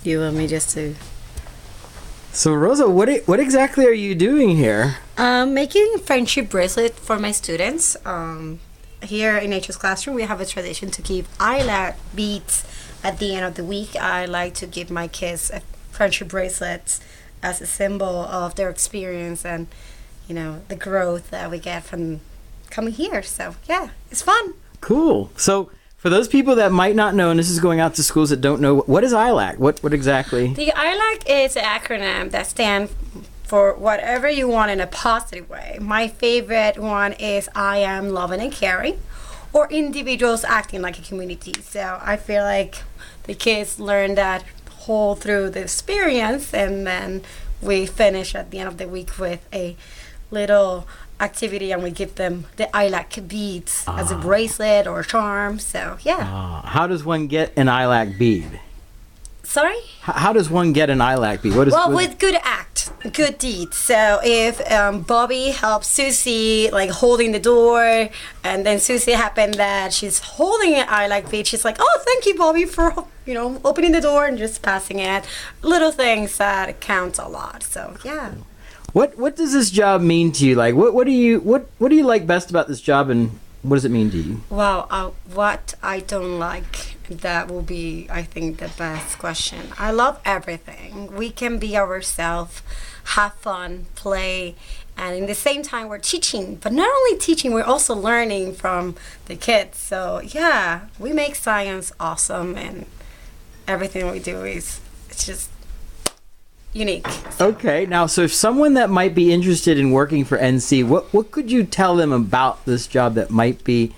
You want me just to So Rosa, what exactly are you doing here? making friendship bracelet for my students. Here in Nature's Classroom, we have a tradition to give eyelash beads at the end of the week. I like to give my kids a friendship bracelets as a symbol of their experience and, the growth that we get from coming here. So yeah, it's fun. Cool. So for those people that might not know, and this is going out to schools that don't know, what is ILAC? What exactly? The ILAC is an acronym that stands for whatever you want in a positive way. My favorite one is I am loving and caring, or individuals acting like a community. So I feel like the kids learn that whole through the experience, and then we finish at the end of the week with a little activity, and we give them the ILAC beads as a bracelet or a charm. So yeah. How does one get an ILAC bead? Sorry? How does one get an ILAC bead? With good act, good deed. So if Bobby helps Susie, like holding the door, and then Susie happened that she's holding an ILAC bead, she's like, "Oh, thank you, Bobby, for opening the door and just passing it." Little things that count a lot. So yeah. What does this job mean to you? Like what do you like best about this job, and what does it mean to you? Well, what I don't like, that will be, I think, the best question. I love everything. We can be ourselves, have fun, play, and in the same time we're teaching. But not only teaching, we're also learning from the kids. So yeah, we make science awesome, and everything we do it's just unique. Okay, now so if someone that might be interested in working for NC, what could you tell them about this job that might be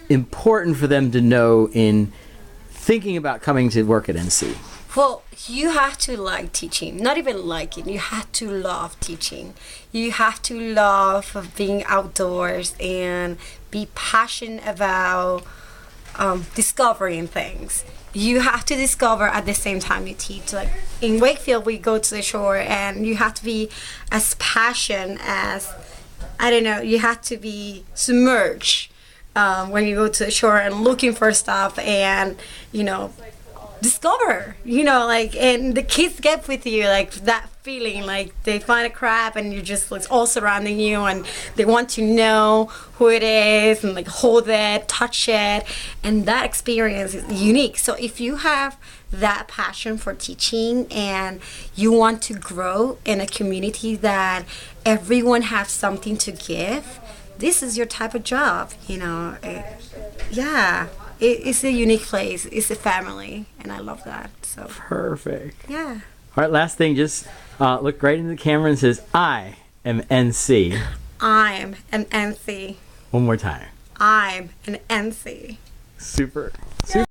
important for them to know in thinking about coming to work at NC? Well, you have to like teaching. Not even like it. You have to love teaching. You have to love being outdoors and be passionate about discovering things. You have to discover at the same time you teach. Like in Wakefield, we go to the shore, and you have to be as passionate as, I don't know, you have to be submerged when you go to the shore and looking for stuff and, discover, and the kids get with you, like that feeling, like they find a crab and you're just like all surrounding you, and they want to know who it is and like hold it, touch it, and that experience is unique. So if you have that passion for teaching and you want to grow in a community that everyone has something to give, this is your type of job. It's a unique place. It's a family, and I love that. So perfect. Yeah. All right, last thing, just look right into the camera and says, "I am NC." I'm an NC. One more time. I'm an NC. Super.